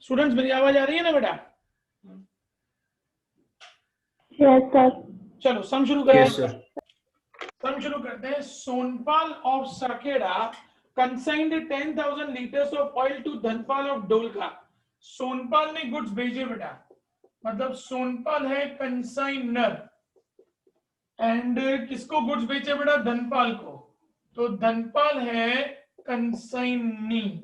Students मेरी आवाज आ रही है ना बेटा? Yes sir. चलो सम शुरू करते Yes, हैं। sir. सम शुरू करते हैं। Sonpal of Sakeda consigned 10,000 litres of oil to Dhanpal of Dholka. Sonpal ने गुड्स भेजे बेटा, मतलब सोनपाल है कंसाइनर एंड किसको गुड्स भेजे बेटा? धनपाल को। तो धनपाल है कंसाइनी।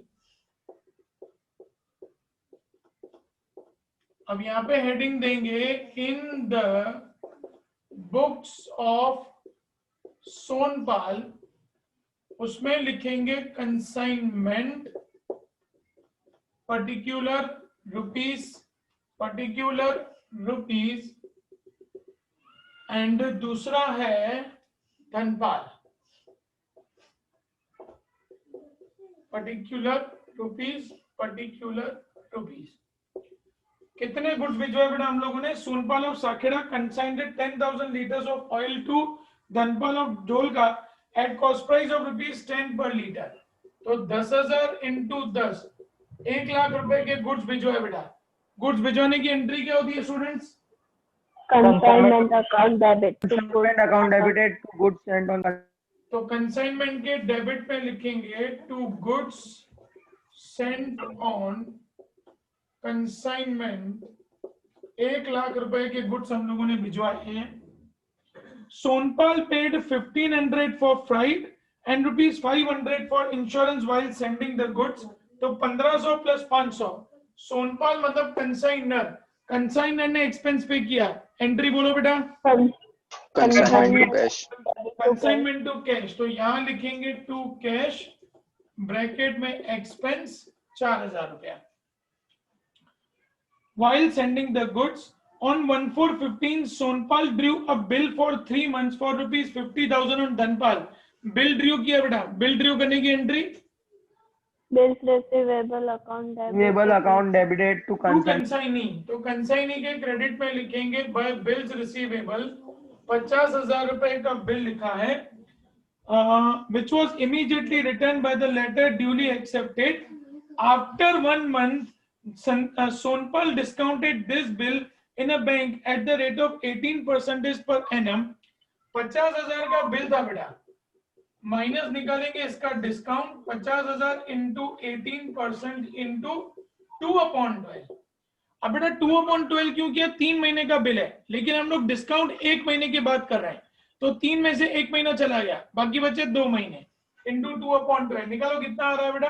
अब यहां पे हेडिंग देंगे in the books of Sonpal, उसमें लिखेंगे कंसाइनमेंट पर्टिकुलर रुपीस एंड दूसरा है धनपाल पर्टिकुलर रुपीस। कितने गुड्स भिजवाए बेटा हम लोगों ने? Sonpal of Sakheda consigned 10,000 litres of oil to Dhanpal of Dolka at cost price of ₹10 per litre. तो 10,000 इंटू 10, 1 लाख रुपए के गुड्स भिजवाए बेटा। गुड्स भिजवाने की एंट्री क्या होती है students? Consignment account debit to Consignment account debited to goods sent on. तो कंसाइनमेंट के डेबिट पे लिखेंगे to goods sent on consignment. 1 lakh रुपए के गुड्स हम लोगों ने भिजवाए हैं। Sonpal paid 1,500 for freight and ₹500 for insurance while sending the goods. तो 1,500 प्लस 500। सोनपाल मतलब कंसाइनर ने एक्सपेंस पे किया। एंट्री बोलो बेटा। Consignment to cash. तो यहां लिखेंगे टू कैश, ब्रैकेट में एक्सपेंस 4,000 रुपया। While sending the goods on 1/4/15, Sonpal drew a bill for 3 months for ₹50,000 on Dhanpal. Bill Drew किया बेटा। बिल ड्रू करने की entry bills receivable account debit to consignee. तो कंसाइनी के क्रेडिट में लिखेंगे बाय बिल्स रिसीवेबल 50,000 रुपए का बिल लिखा है, which was immediately returned by the letter duly accepted. After 1 month, Sonpal discounted this bill in a bank at the rate of 18% per annum. 50,000 का bill था बेटा, माइनस निकालेंगे इसका डिस्काउंट। 50,000 into 18% into 2/12। अब बेटा 2/12 क्यों किया? 3 महीने का बिल है, लेकिन हम लोग डिस्काउंट 1 महीने की बात कर रहे हैं। तो 3 में से 1 महीना चला गया, बाकी बचे 2 महीने। इंटू 2/12 निकालो कितना आ रहा है बेटा?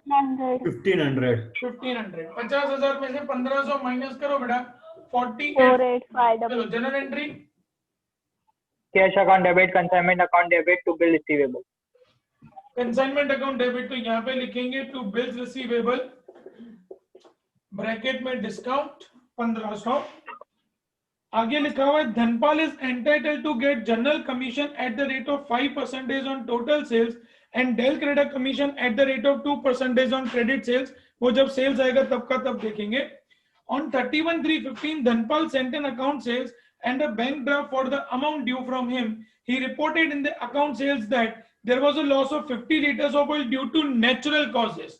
1,500. 50,000 में से 1,500 माइनस करो बेटा, 48। 485। चलो journal entry. Cash account debit, consignment account debit to bill receivable. Consignment account debit, तो यहाँ पे लिखेंगे टू बिल्स रिसीवेबल, ब्रैकेट में डिस्काउंट 1,500। आगे लिखा हुआ है Dhanpal is entitled to get general commission at the rate of 5% on total sales and del credit commission at the rate of 2% on credit sales. वो जब सेल्स आएगा तब का तब देखेंगे। On 31/3/15 Dhanpal sent an account sales and a bank draft for the amount due from him. He reported in the account sales that there was a loss of 50 liters of oil due to natural causes.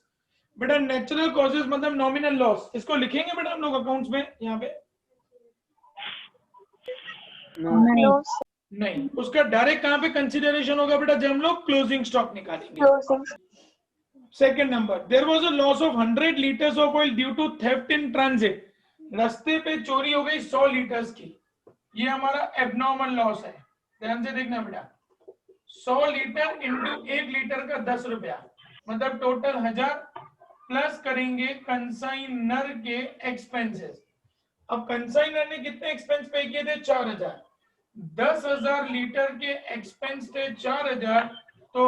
बेटा natural causes मतलब nominal loss, इसको लिखेंगे बेटा हम लोग accounts में यहाँ पे? नहीं, उसका डायरेक्ट कहाँ पे कंसिडरेशन होगा बेटा? जब हम लोग क्लोजिंग स्टॉक निकालेंगे। Second number, there was a loss of 100 litres of oil due to theft in transit. रास्ते पे चोरी हो गई 100 लीटर्स की। ये हमारा एबनॉर्मल लॉस है, ध्यान से देखना बेटा। 100 लीटर इंटू 1 लीटर का 10 रुपया, मतलब टोटल 1000 प्लस करेंगे कंसाइनर के एक्सपेंसेस। अब कंसाइनर ने कितने एक्सपेंस पे किए थे? 4,000। 10,000 लीटर के एक्सपेंस थे 4,000, तो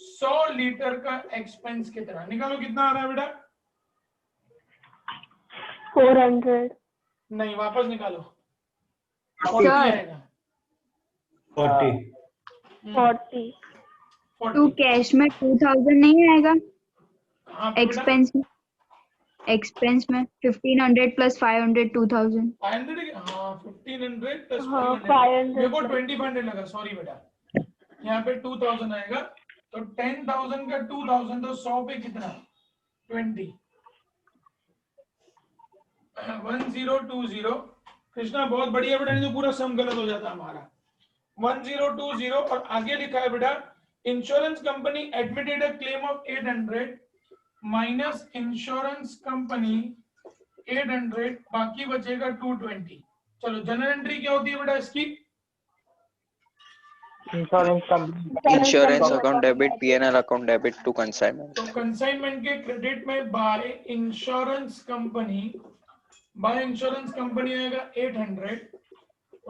100 लीटर का एक्सपेंस कितना? निकालो कितना आ रहा है बेटा? 400। नहीं, वापस निकालो। 40 आएगा। 40। तो कैश में 2,000 नहीं आएगा? हाँ, एक्सपेंस में 1,500 प्लस 500 2,000। 500। हाँ 1,500 प्लस 500। 500 मेरे को 2,500 लगा, सॉरी बेटा। यहाँ पे 2,000 आएगा, तो 10,000 का 2,000, तो 100 पे कितना? 20। 1020, कृष्णा बहुत बढ़िया बेटा, नहीं तो पूरा सम गलत हो जाता हमारा। 1020 और आगे लिखा है बेटा, insurance company admitted a claim of 800 minus insurance company 800, बाकी बचेगा 220। चलो जनरल एंट्री क्या होती है बेटा इसकी? Insurance company Insurance account debit, P&L account debit to consignment. तो कंसाइनमेंट के क्रेडिट में बाय इंश्योरेंस कंपनी आएगा 800,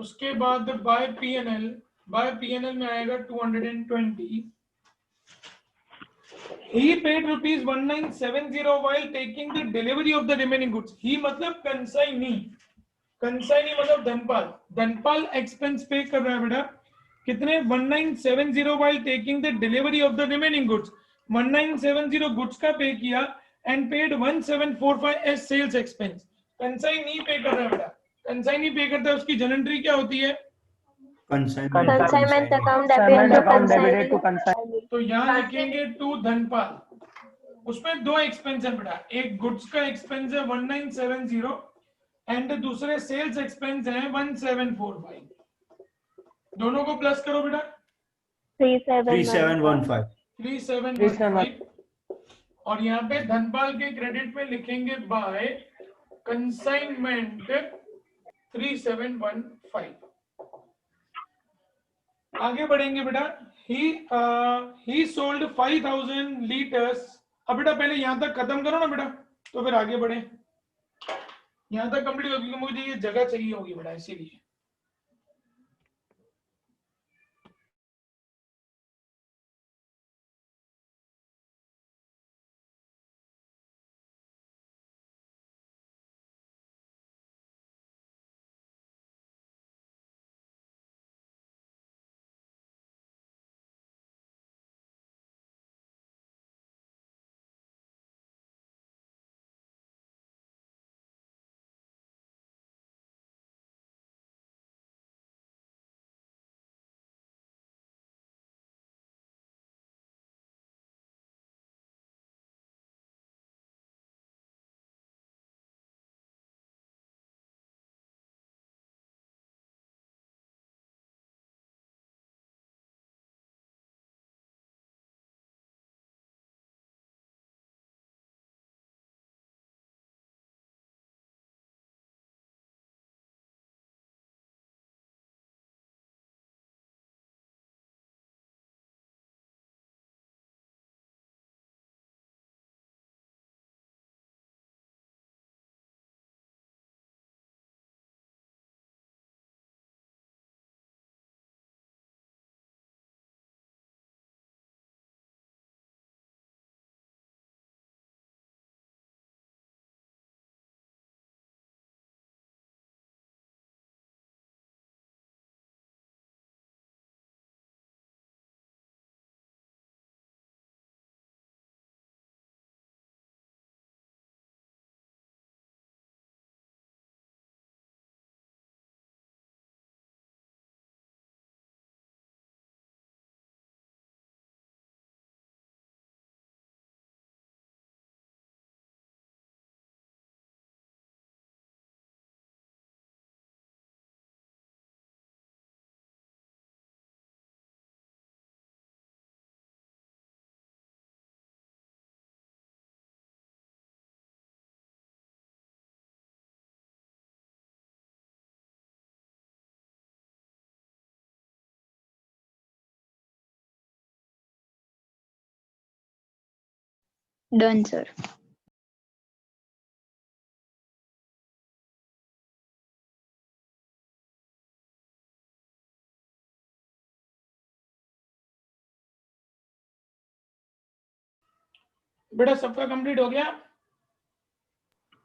उसके बाद बाय पीएनएल में आएगा 220। He paid rupees 1970 while taking the delivery of the remaining goods. He मतलब कंसाइनी मतलब धनपाल एक्सपेंस पे कर रहा है बेटा, कितने? 1970 while taking the delivery of the remaining goods. 1970 goods का पे किया and paid 1745 as sales expense. Consignee pay कर रहा है बेटा, कंसाइनी पे करता है, उसकी जनरल एंट्री क्या होती है? Consignment account debited to consignment. तो यहाँ लिखेंगे टू धनपाल, उसमें दो एक्सपेंस है बेटा, एक गुड्स का एक्सपेंस है 1970 एंड दूसरे सेल्स एक्सपेंस है 1745। दोनों को प्लस करो बेटा, 3715. 3715। और यहाँ पे धनपाल के क्रेडिट में लिखेंगे बाय कंसाइनमेंट 3715। आगे बढ़ेंगे बेटा, ही सोल्ड 5000 लीटर्स। अब बेटा पहले यहां तक खत्म करो ना बेटा, तो फिर आगे बढ़े। यहां तक कंप्लीट होगी, क्योंकि मुझे ये जगह चाहिए होगी बेटा, इसीलिए। Done, sir. बेटा सबका कंप्लीट हो गया?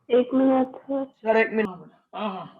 1 minute sir. हाँ बेटा, हाँ।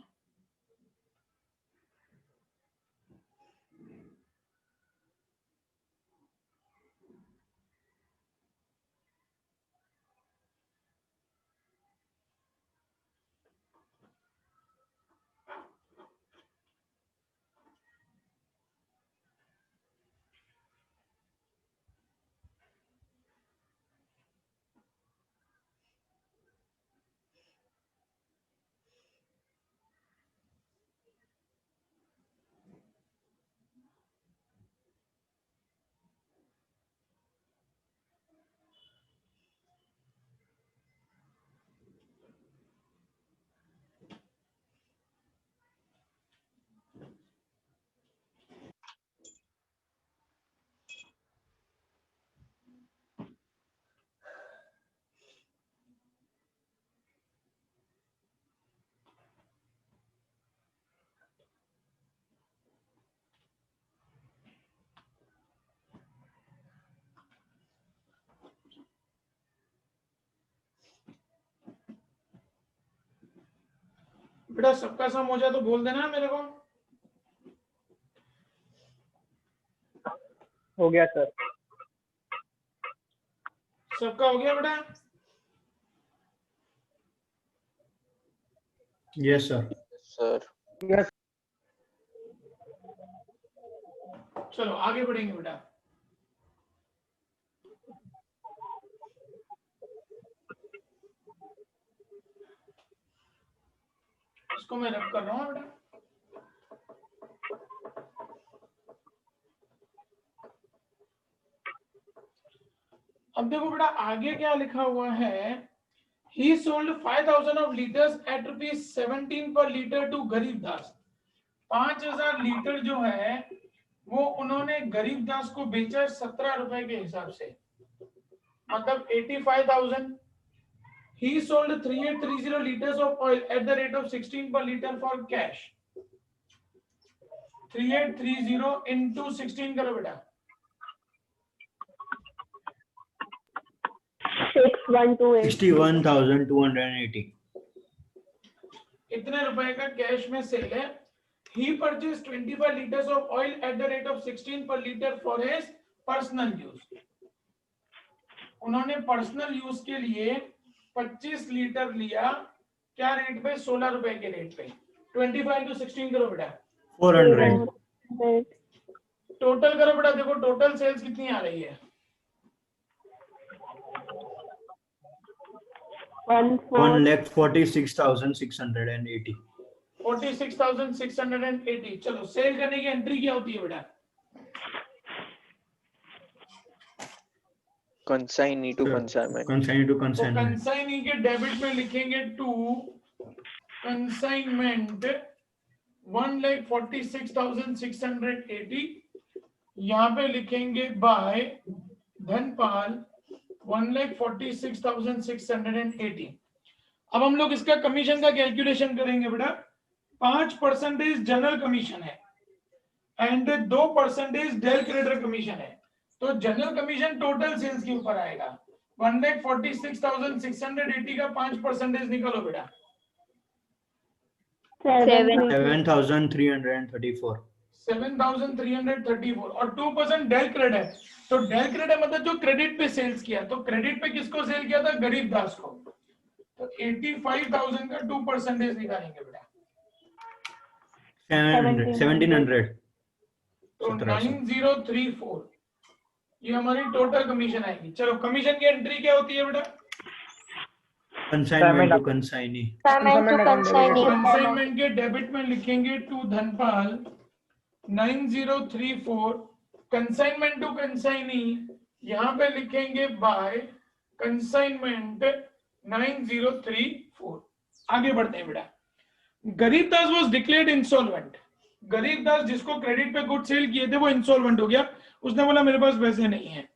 बेटा सबका सम हो जाए तो बोल देना मेरे को। हो गया सर। सबका हो गया बेटा? Yes, sir. Sir. यस चलो आगे बढ़ेंगे बेटा। इसको मैं रब कर रहा हूँ बेटा। अब देखो बेटा आगे क्या लिखा हुआ है। He sold 5,000 of liters at rupees 17 per liter to Garibdas. 5,000 litre जो है वो उन्होंने गरीबदास को बेचा 17 रुपए के हिसाब से, मतलब 85,000। He sold 3830 liters of oil at the rate of 16 per liter for cash। 3830 into 16 करो बेटा। 6128. 61,280. इतने रुपए का कैश में सेल है। He purchased 25 liters of oil at the rate of 16 per liter for his personal use। उन्होंने personal use के लिए 25 लीटर लिया, क्या रेट पे? 16 रुपए के रेट पे। 25 to 16 करो बेटा। 400. टोटल करो बेटा, देखो टोटल सेल्स कितनी आ रही है। 1,46,680. 46,680। चलो सेल करने की एंट्री क्या होती है बेटा? Consignee to consignment. Consignee to तो consignment. कंसाइनी के डेबिट में लिखेंगे टू कंसाइनमेंट 1,46,680। यहाँ पे लिखेंगे बाय धनपाल 1,46,680। अब हम लोग इसका कमीशन का कैलकुलेशन करेंगे बेटा। 5% जनरल कमीशन है एंड 2% डेल क्रेडिटर कमीशन है। तो जनरल कमीशन टोटल सेल्स के ऊपर आएगा। 1,46,680 का 5% निकालो बेटा। 7,334. 7,334 और 2% डेल क्रेडिट है। तो डेल क्रेडिट मतलब जो क्रेडिट पे सेल्स किया, तो क्रेडिट पे किसको सेल किया था? गरीबदास को। तो 85,000 का 2% निकालेंगे बेटा। 1,700. तो 9,034 ये हमारी टोटल कमीशन आएगी। चलो कमीशन की एंट्री क्या होती है बेटा? Consignment to consignee. कंसाइनमेंट के डेबिट में लिखेंगे to Dhanpal 9,034। Consignment to consignee यहाँ पे लिखेंगे बाय कंसाइनमेंट 9,034। आगे बढ़ते हैं बेटा। Garibdas was declared insolvent. Garibdas जिसको क्रेडिट पे गुड सेल किए थे वो इंसॉल्वेंट हो गया। उसने बोला मेरे पास पैसे नहीं है।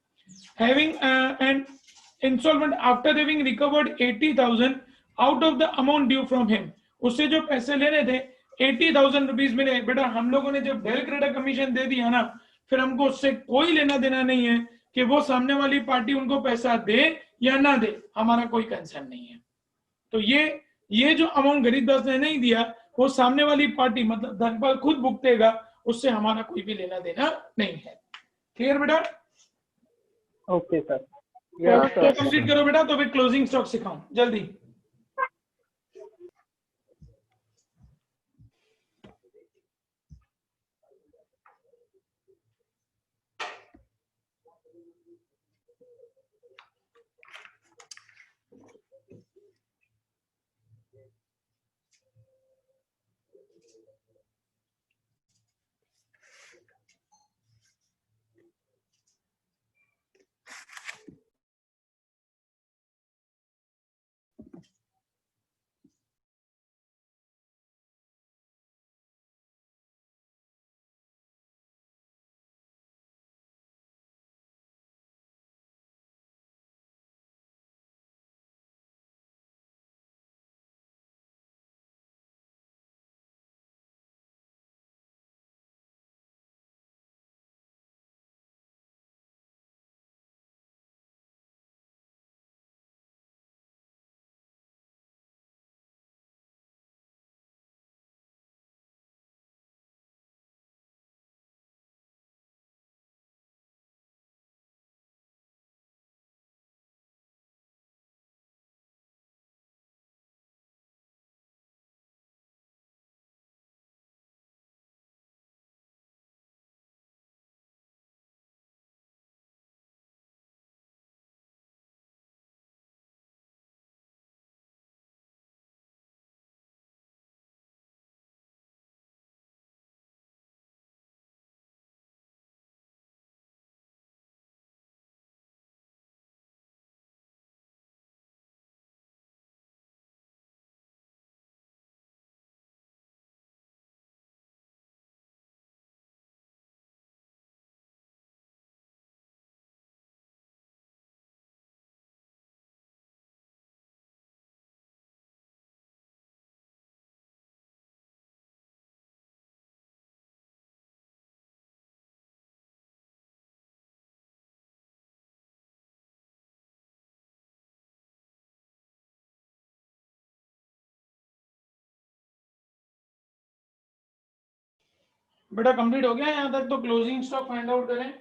Having and insolvent after having recovered 80,000 out of the amount due from him. उससे जो पैसे लेने थे 80,000 रुपीज मिले। बेटा हम लोगों ने जब डेल क्रेडिट कमीशन दे दिया ना, फिर हमको उससे कोई लेना देना नहीं है कि वो सामने वाली पार्टी उनको पैसा दे या ना दे, हमारा कोई कंसर्न नहीं है। तो ये जो अमाउंट गरीबदास ने नहीं दिया वो सामने वाली पार्टी मतलब धनपाल खुद भुगतेगा, उससे हमारा कोई भी लेना देना नहीं है। क्लियर बेटा? Okay sir. कंप्लीट करो बेटा। तो फिर क्लोजिंग स्टॉक सिखाऊं जल्दी। बेटा कंप्लीट हो गया यहाँ तक? तो क्लोजिंग स्टॉक फाइंड आउट करें।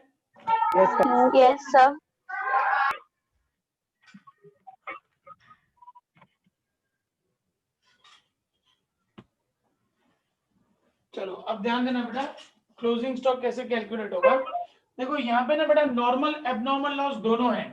Yes, sir. Yes, sir. चलो अब ध्यान देना बेटा, क्लोजिंग स्टॉक कैसे कैलकुलेट होगा। देखो यहाँ पे ना बेटा नॉर्मल एबनॉर्मल लॉस दोनों है।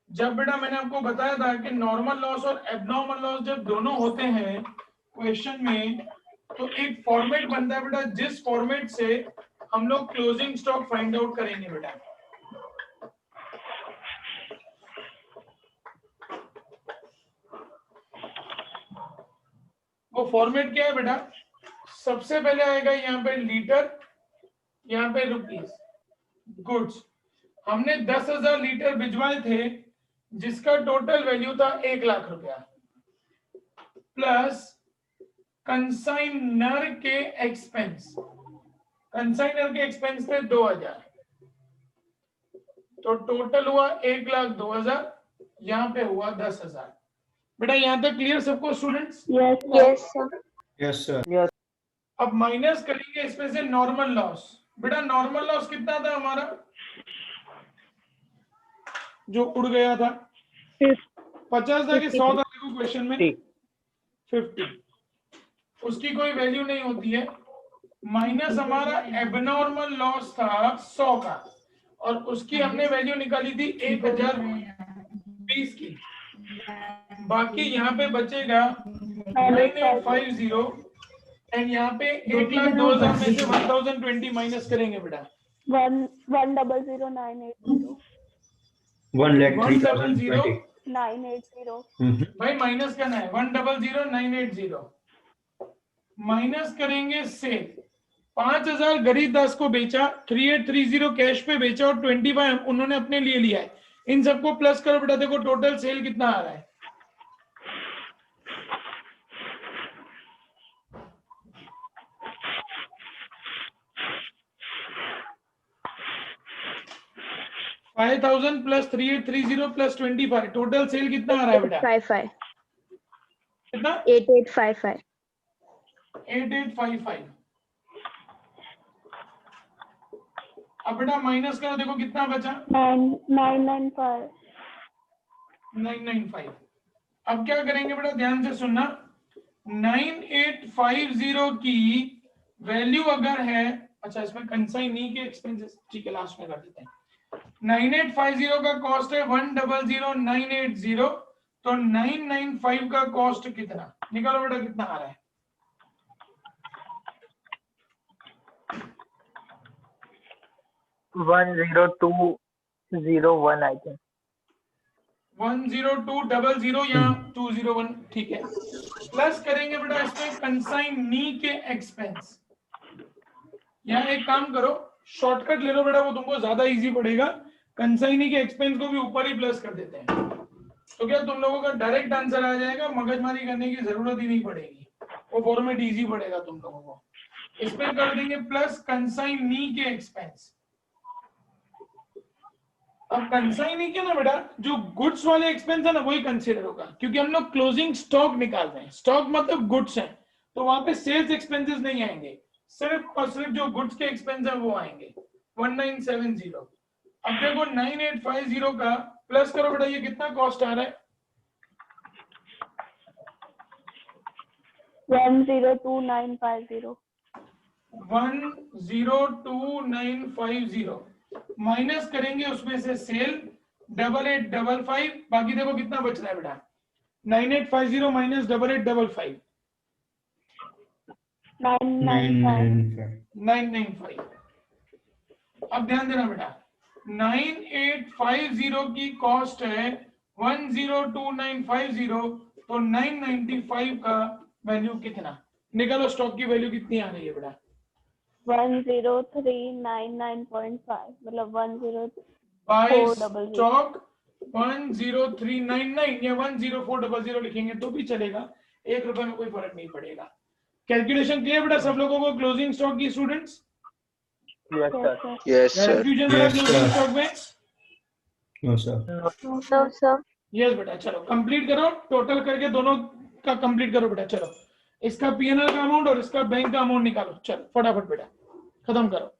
जब बेटा मैंने आपको बताया था कि नॉर्मल लॉस और एबनॉर्मल लॉस जब दोनों होते हैं क्वेश्चन में, तो एक फॉर्मेट बनता है बेटा, जिस फॉर्मेट से हम लोग क्लोजिंग स्टॉक फाइंड आउट करेंगे बेटा। वो फॉर्मेट क्या है बेटा? सबसे पहले आएगा यहाँ पे लीटर, यहाँ पे रुपीस, गुड्स। हमने 10,000 लीटर भिजवाए थे जिसका टोटल वैल्यू था 1 लाख रुपया, प्लस कंसाइनर के एक्सपेंस। कंसाइनर के एक्सपेंस थे 2,000, तो टोटल हुआ 1,02,000, यहाँ पे हुआ 10,000। बेटा यहाँ तक क्लियर सबको students? Yes, yes, sir. Yes, sir. अब माइनस करेंगे इसमें से नॉर्मल लॉस। बेटा नॉर्मल लॉस कितना था हमारा जो उड़ गया था? 50 था कि 100 था? देखो क्वेश्चन में 50, उसकी कोई वैल्यू नहीं होती है। माइनस हमारा एबनॉर्मल लॉस था 100 का, और उसकी हमने वैल्यू निकाली थी 1020 की। बाकी यहाँ पे बचेगा 9850, एंड यहाँ पे 1,02,000 में से 1,020 माइनस करेंगे बेटा। 1,00,980. 1,03,020. 980. भाई माइनस करना है, 1,00,980 माइनस करेंगे से 5,000 गरीबदास को बेचा, 3,830 कैश पे बेचा, और 25 उन्होंने अपने लिए लिया है। इन सबको प्लस करो बेटा, देखो टोटल सेल कितना आ रहा है। $5,000 प्लस 3,830 प्लस 25, टोटल सेल कितना आ रहा है बेटा? 55. कितना? 8855. 8855। अब बेटा माइनस करो, देखो कितना बचा? 995. 995। अब क्या करेंगे बेटा, ध्यान से सुनना। 9850 की वैल्यू अगर है, अच्छा इसमें कंसाइनी के एक्सपेंसेस, ठीक है लास्ट में कर देते हैं। 9850 का कॉस्ट है 1,00,980, तो 995 का कॉस्ट कितना? निकालो बेटा कितना आ रहा है? 10201 I think. 10200 या 201, ठीक है। प्लस करेंगे बेटा इसमें कंसाइनी के एक्सपेंस। यहाँ एक काम करो, शॉर्टकट ले लो बेटा, वो तुमको ज्यादा इजी पड़ेगा। कंसाइनी के एक्सपेंस को भी ऊपर ही प्लस कर देते हैं, तो क्या तुम लोगों का डायरेक्ट आंसर आ जाएगा, मगजमारी करने की जरूरत ही नहीं पड़ेगी, वो फॉर्मेट इजी पड़ेगा तुम लोगों को। इसमें कर देंगे प्लस कंसाइनी के एक्सपेंस। अब कंसाइनी के ना बेटा जो गुड्स वाले एक्सपेंस है ना वही कंसीडर होगा, क्योंकि हम लोग क्लोजिंग स्टॉक निकाल रहे हैं। स्टॉक मतलब गुड्स है, तो वहां पे सेल्स एक्सपेंसेस नहीं आएंगे, सिर्फ और सिर्फ जो गुड्स के एक्सपेंस है वो आएंगे। 1970। अब देखो 9850 का प्लस करो बेटा, ये कितना कॉस्ट आ रहा है? 1,02950. 1,02950 माइनस करेंगे उसमें से सेल 8855, बाकी देखो कितना बच रहा है बेटा? 9850 माइनस 8855, 995। अब ध्यान देना बेटा, 9850 की कॉस्ट है 1,02950, तो 995 का वैल्यू कितना? निकालो स्टॉक की वैल्यू कितनी आ रही है बेटा? 1,0399.5, मतलब 1,0. बाय 400. स्टॉक 1,0399 या 1,0400 लिखेंगे तो भी चलेगा, 1 रुपए में कोई फर्क नहीं पड़ेगा। कैलकुलेशन क्लियर बेटा सब लोगों को क्लोजिंग स्टॉक की? Students Yes, sir. Yes, sir. Confusion Yes, closing sir. Stock में? No, sir. No, sir. Yes बेटा, चलो कंप्लीट करो, टोटल करके दोनों का कंप्लीट करो बेटा। चलो इसका पीएनएल का अमाउंट और इसका बैंक का अमाउंट निकालो। चलो फटाफट बेटा खत्म करो।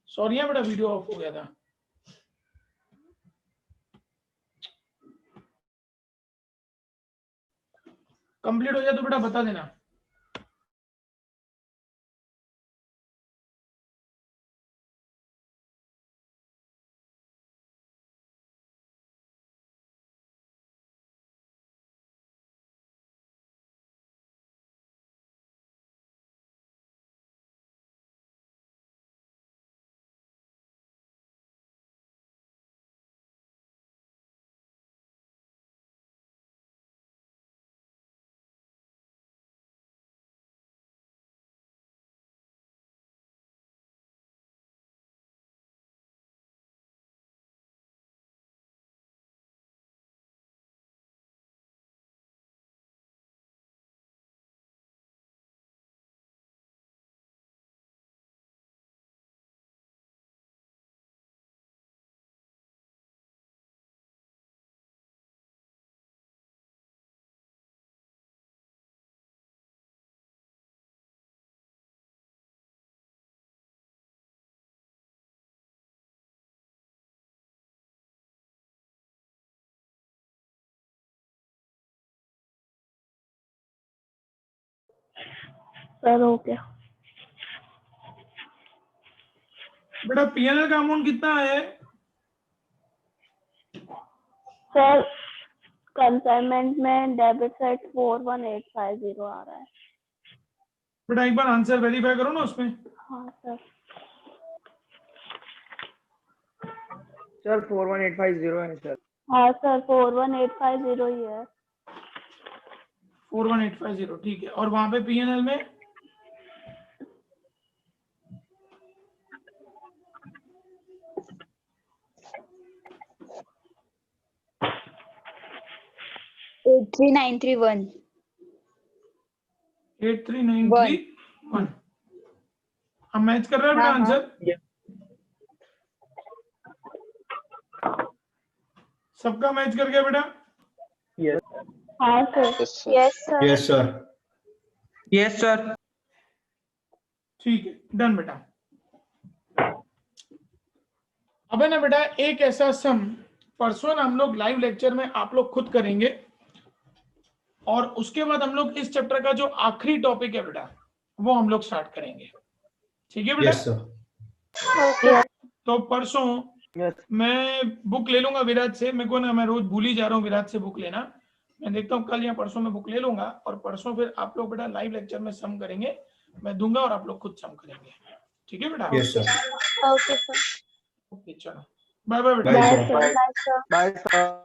सॉरी है बेटा वीडियो ऑफ हो गया था। कंप्लीट हो जाए तो बेटा बता देना। सर हो गया। बेटा पीएनएल का अमाउंट कितना है? सर कंसाइनमेंट में डेबिट साइड 41850 आ रहा है। बेटा एक बार आंसर वेरीफाई करो ना उसमें। हाँ सर। सर 41850 है सर। हाँ सर 41850 ही है। 41850 ठीक है। और वहां पे पीएनएल में 83931 83931। हम मैच कर रहे हैं बेटा हाँ, हाँ। आंसर। सबका मैच कर गया बेटा। हाँ sir. Yes, sir. Yes sir. Yes, sir. Yes sir. ठीक है, डन बेटा। अब है ना बेटा एक ऐसा सम परसों ना हम लोग लाइव लेक्चर में आप लोग खुद करेंगे, और उसके बाद हम लोग इस चैप्टर का जो आखिरी टॉपिक है बेटा वो हम लोग स्टार्ट करेंगे। ठीक है बेटा। Yes, sir. ओके। तो परसों मैं बुक ले लूंगा विराज से। मेरे को ना, मैं रोज भूल ही जा रहा हूँ विराज से बुक लेना। मैं देखता हूँ कल या परसों में बुक ले लूंगा, और परसों फिर आप लोग बेटा लाइव लेक्चर में सम करेंगे। मैं दूंगा और आप लोग खुद सम करेंगे। ठीक है बेटा। Yes, sir. Okay sir. Okay चलो, बाय बाय बेटा। Bye, bye sir. Sir. Bye sir. Bye sir.